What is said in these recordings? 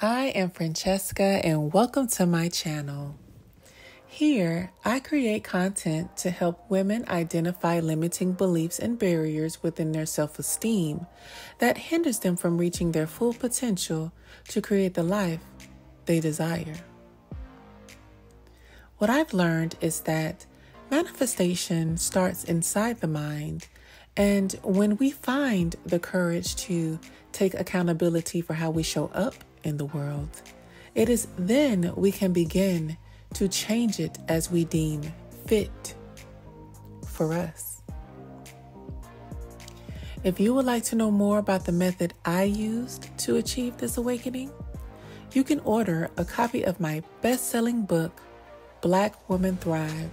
I am Francesca and welcome to my channel. Here, I create content to help women identify limiting beliefs and barriers within their self-esteem that hinders them from reaching their full potential to create the life they desire. What I've learned is that manifestation starts inside the mind, and when we find the courage to take accountability for how we show up in the world, it is then we can begin to change it as we deem fit for us. If you would like to know more about the method I used to achieve this awakening, you can order a copy of my best-selling book, Black Women Thrive,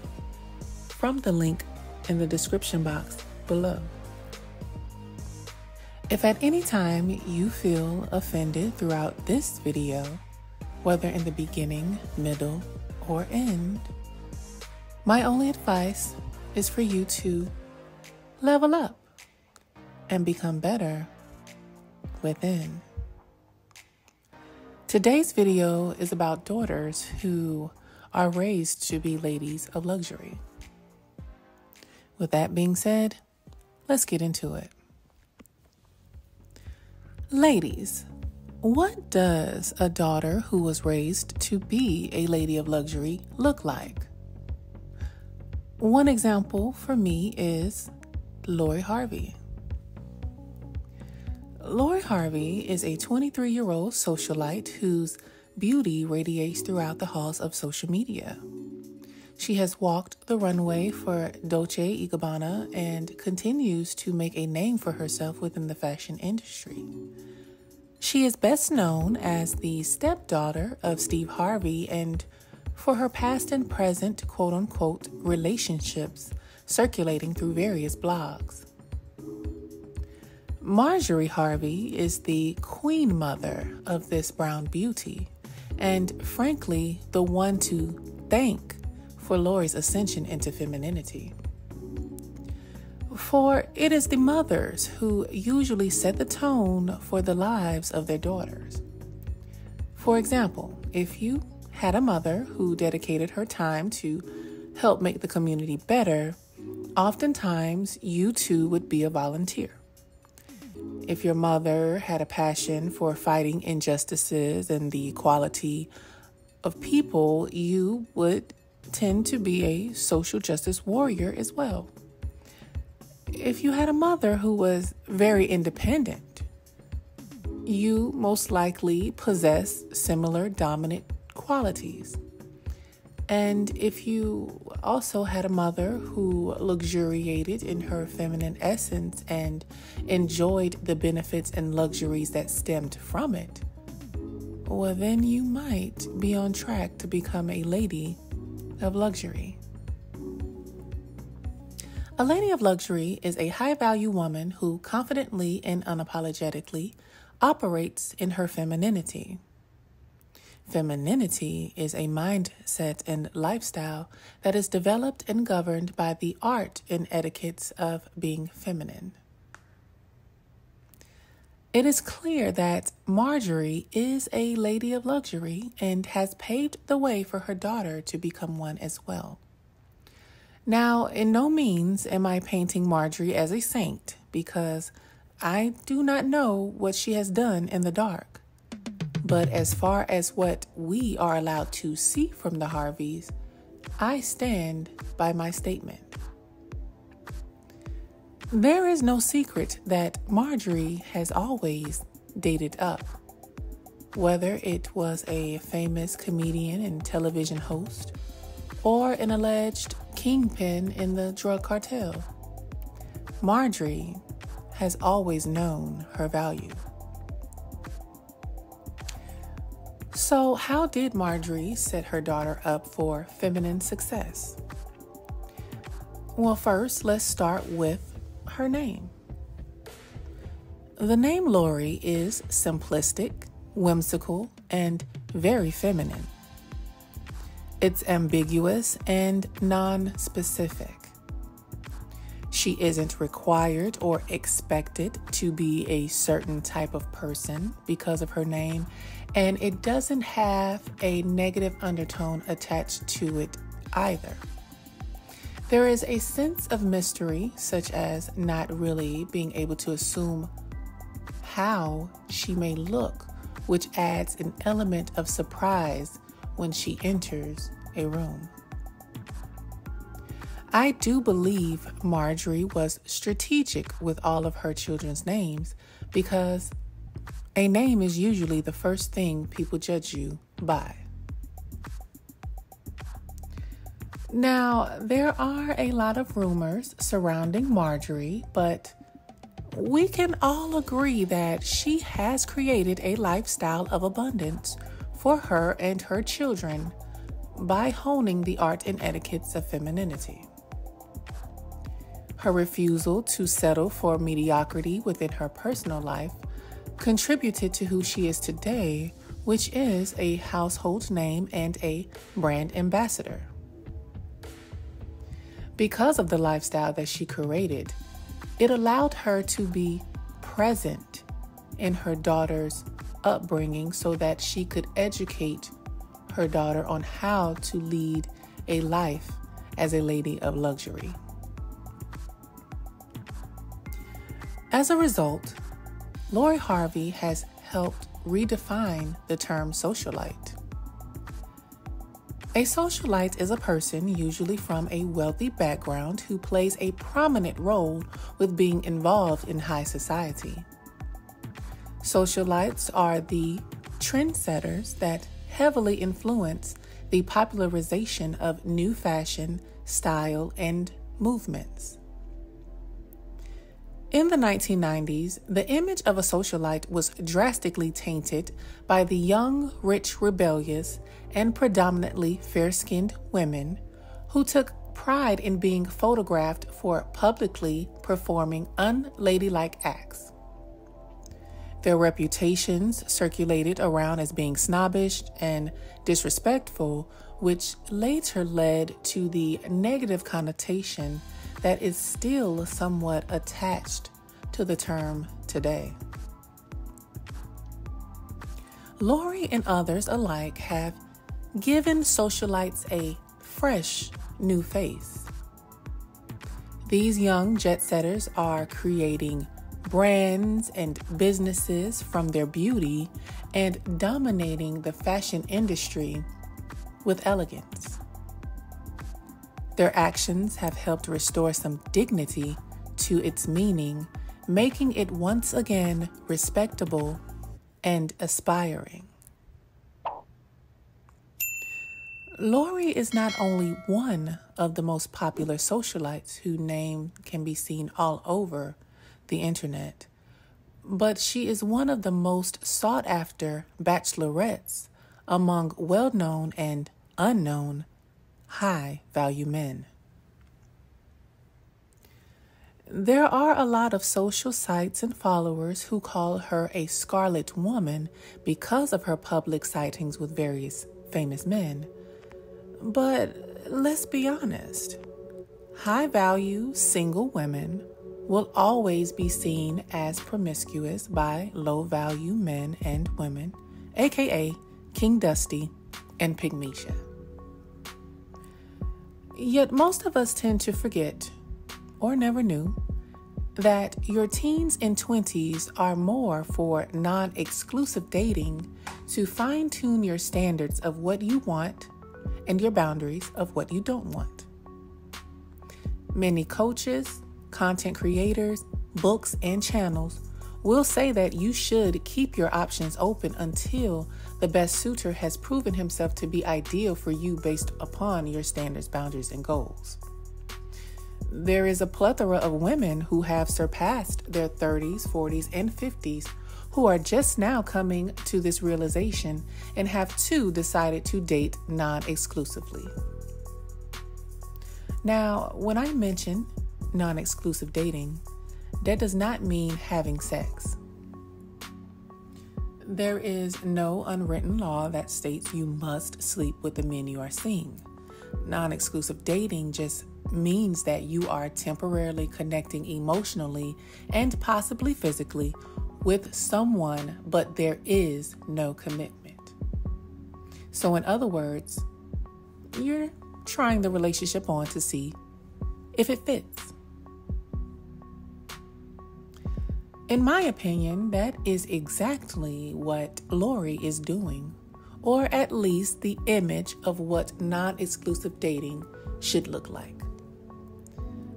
from the link in the description box below. If at any time you feel offended throughout this video, whether in the beginning, middle, or end, my only advice is for you to level up and become better within. Today's video is about daughters who are raised to be ladies of luxury. With that being said, let's get into it. Ladies, what does a daughter who was raised to be a lady of luxury look like? One example for me is Lori Harvey. Lori Harvey is a 23-year-old socialite whose beauty radiates throughout the halls of social media. She has walked the runway for Dolce & Gabbana and continues to make a name for herself within the fashion industry. She is best known as the stepdaughter of Steve Harvey and for her past and present quote-unquote relationships circulating through various blogs. Marjorie Harvey is the queen mother of this brown beauty, and frankly, the one to thank for Lori's ascension into femininity. For it is the mothers who usually set the tone for the lives of their daughters. For example, if you had a mother who dedicated her time to help make the community better, oftentimes you too would be a volunteer. If your mother had a passion for fighting injustices and the equality of people, you would tend to be a social justice warrior as well. If you had a mother who was very independent, you most likely possess similar dominant qualities. And if you also had a mother who luxuriated in her feminine essence and enjoyed the benefits and luxuries that stemmed from it, well, then you might be on track to become a lady of luxury. A lady of luxury is a high-value woman who confidently and unapologetically operates in her femininity. Femininity is a mindset and lifestyle that is developed and governed by the art and etiquettes of being feminine. It is clear that Marjorie is a lady of luxury and has paved the way for her daughter to become one as well. Now, in no means am I painting Marjorie as a saint, because I do not know what she has done in the dark. But as far as what we are allowed to see from the Harveys, I stand by my statement. There is no secret that Marjorie has always dated up, whether it was a famous comedian and television host or an alleged kingpin in the drug cartel. Marjorie has always known her value. So how did Marjorie set her daughter up for feminine success? Well, first, let's start with her name. The name Lori is simplistic, whimsical, and very feminine. It's ambiguous and non-specific. She isn't required or expected to be a certain type of person because of her name, and it doesn't have a negative undertone attached to it either. There is a sense of mystery, such as not really being able to assume how she may look, which adds an element of surprise when she enters a room. I do believe Marjorie was strategic with all of her children's names because a name is usually the first thing people judge you by. Now, there are a lot of rumors surrounding Marjorie, but we can all agree that she has created a lifestyle of abundance for her and her children by honing the art and etiquettes of femininity. Her refusal to settle for mediocrity within her personal life contributed to who she is today, which is a household name and a brand ambassador. Because of the lifestyle that she created, it allowed her to be present in her daughter's upbringing so that she could educate her daughter on how to lead a life as a lady of luxury. As a result, Lori Harvey has helped redefine the term socialite. A socialite is a person, usually from a wealthy background, who plays a prominent role with being involved in high society. Socialites are the trendsetters that heavily influence the popularization of new fashion, style, and movements. In the 1990s, the image of a socialite was drastically tainted by the young, rich, rebellious, and predominantly fair-skinned women who took pride in being photographed for publicly performing unladylike acts. Their reputations circulated around as being snobbish and disrespectful, which later led to the negative connotation that is still somewhat attached to the term today. Lori and others alike have given socialites a fresh new face. These young jet setters are creating brands and businesses from their beauty and dominating the fashion industry with elegance. Their actions have helped restore some dignity to its meaning, making it once again respectable and aspiring. Lori is not only one of the most popular socialites whose name can be seen all over the internet, but she is one of the most sought-after bachelorettes among well-known and unknown high-value men. There are a lot of social sites and followers who call her a Scarlet Woman because of her public sightings with various famous men. But let's be honest, high-value single women will always be seen as promiscuous by low-value men and women, aka King Dusty and Pygmesia. Yet most of us tend to forget, or never knew, that your teens and 20s are more for non-exclusive dating to fine-tune your standards of what you want and your boundaries of what you don't want. Many coaches, content creators, books, and channels will say that you should keep your options open until the best suitor has proven himself to be ideal for you based upon your standards, boundaries, and goals. There is a plethora of women who have surpassed their 30s, 40s, and 50s who are just now coming to this realization and have too decided to date non-exclusively. Now, when I mention non-exclusive dating, that does not mean having sex. There is no unwritten law that states you must sleep with the men you are seeing. Non-exclusive dating just means that you are temporarily connecting emotionally and possibly physically with someone, but there is no commitment. So in other words, you're trying the relationship on to see if it fits. In my opinion, that is exactly what Lori is doing, or at least the image of what non-exclusive dating should look like.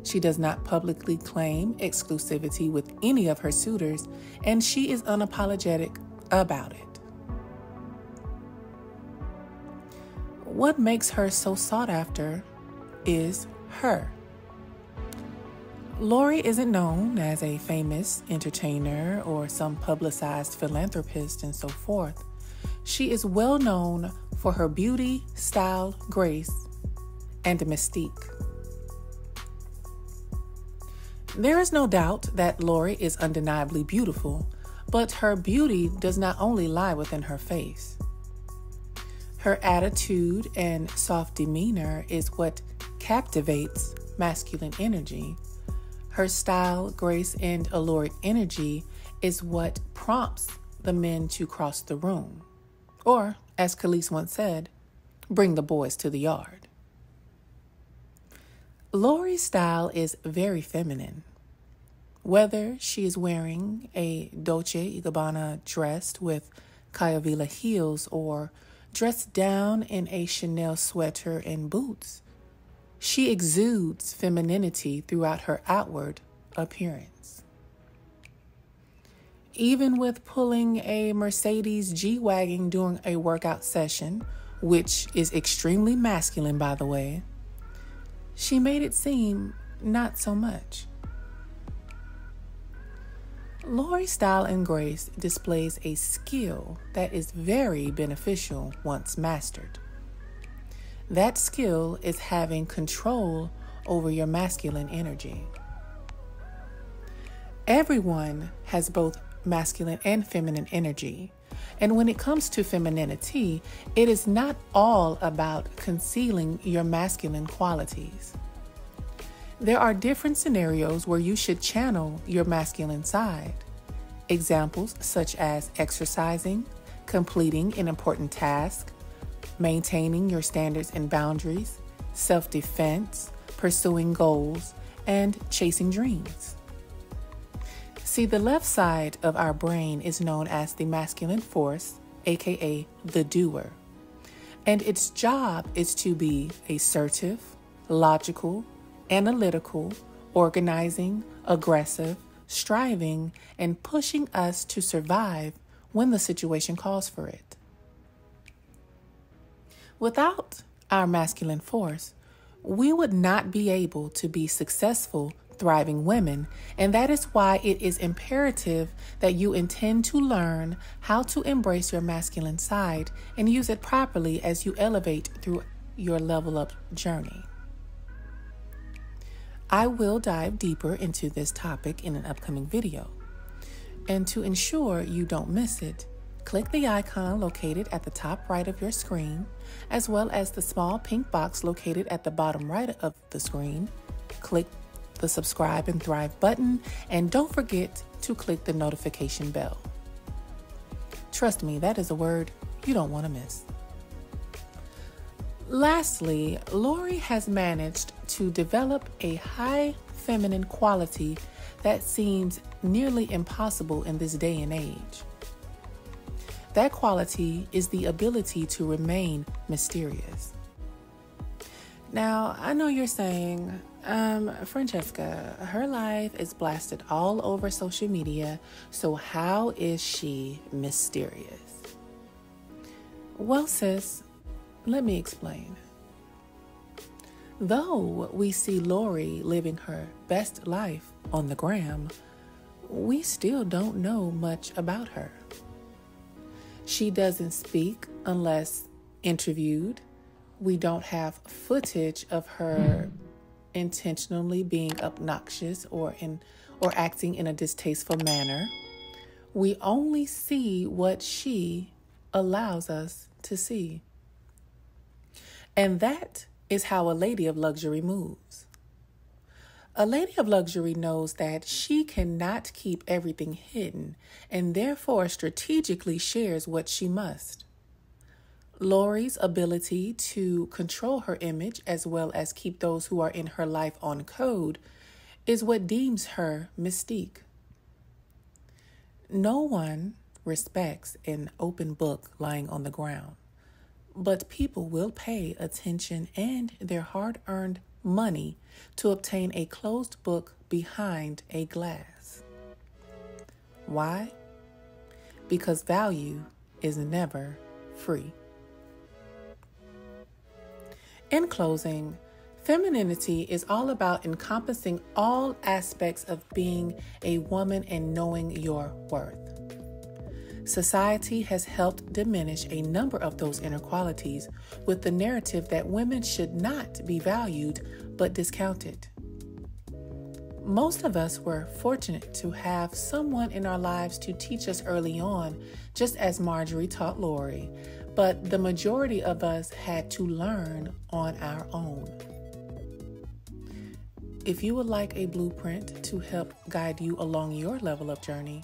She does not publicly claim exclusivity with any of her suitors, and she is unapologetic about it. What makes her so sought after is her. Lori isn't known as a famous entertainer or some publicized philanthropist and so forth. She is well known for her beauty, style, grace, and mystique. There is no doubt that Lori is undeniably beautiful, but her beauty does not only lie within her face. Her attitude and soft demeanor is what captivates masculine energy. Her style, grace, and alluring energy is what prompts the men to cross the room. Or, as Khalees once said, bring the boys to the yard. Lori's style is very feminine. Whether she is wearing a Dolce & Gabbana dress with Caravilla heels or dressed down in a Chanel sweater and boots, she exudes femininity throughout her outward appearance. Even with pulling a Mercedes G-Wagon during a workout session, which is extremely masculine, by the way, she made it seem not so much. Lori's style and grace displays a skill that is very beneficial once mastered. That skill is having control over your masculine energy. Everyone has both masculine and feminine energy. And when it comes to femininity, it is not all about concealing your masculine qualities. There are different scenarios where you should channel your masculine side. Examples such as exercising, completing an important task, maintaining your standards and boundaries, self-defense, pursuing goals, and chasing dreams. See, the left side of our brain is known as the masculine force, aka the doer. And its job is to be assertive, logical, analytical, organizing, aggressive, striving, and pushing us to survive when the situation calls for it. Without our masculine force, we would not be able to be successful, thriving women, and that is why it is imperative that you intend to learn how to embrace your masculine side and use it properly as you elevate through your level up journey. I will dive deeper into this topic in an upcoming video. And to ensure you don't miss it, click the icon located at the top right of your screen, as well as the small pink box located at the bottom right of the screen. Click the subscribe and thrive button, and don't forget to click the notification bell. Trust me, that is a word you don't want to miss. Lastly, Lori has managed to develop a high feminine quality that seems nearly impossible in this day and age. That quality is the ability to remain mysterious. Now, I know you're saying, Francesca, her life is blasted all over social media, so how is she mysterious? Well, sis, let me explain. Though we see Lori living her best life on the gram, we still don't know much about her. She doesn't speak unless interviewed. We don't have footage of her intentionally being obnoxious or acting in a distasteful manner. We only see what she allows us to see. And that is how a lady of luxury moves. A lady of luxury knows that she cannot keep everything hidden and therefore strategically shares what she must. Lori's ability to control her image as well as keep those who are in her life on code is what deems her mystique. No one respects an open book lying on the ground, but people will pay attention and their hard-earned money to obtain a closed book behind a glass. Why? Because value is never free. In closing, femininity is all about encompassing all aspects of being a woman and knowing your worth. Society has helped diminish a number of those inequalities with the narrative that women should not be valued but discounted. Most of us were fortunate to have someone in our lives to teach us early on, just as Marjorie taught Lori, but the majority of us had to learn on our own. If you would like a blueprint to help guide you along your level of journey,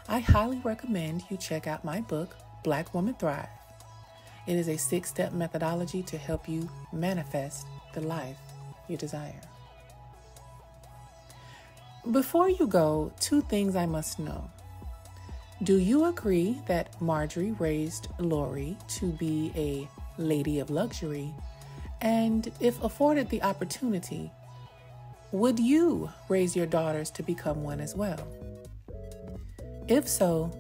I highly recommend you check out my book, Black Woman Thrive. It is a 6-step methodology to help you manifest the life you desire. Before you go, 2 things I must know. Do you agree that Marjorie raised Lori to be a lady of luxury? And if afforded the opportunity, would you raise your daughters to become one as well? If so,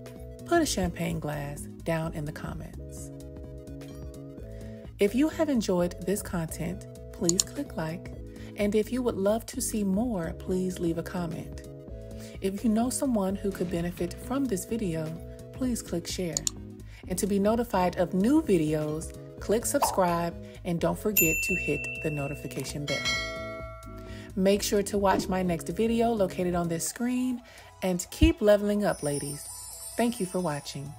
put a champagne glass down in the comments. If you have enjoyed this content, please click like. And if you would love to see more, please leave a comment. If you know someone who could benefit from this video, please click share. And to be notified of new videos, click subscribe and don't forget to hit the notification bell. Make sure to watch my next video located on this screen and keep leveling up, ladies. Thank you for watching.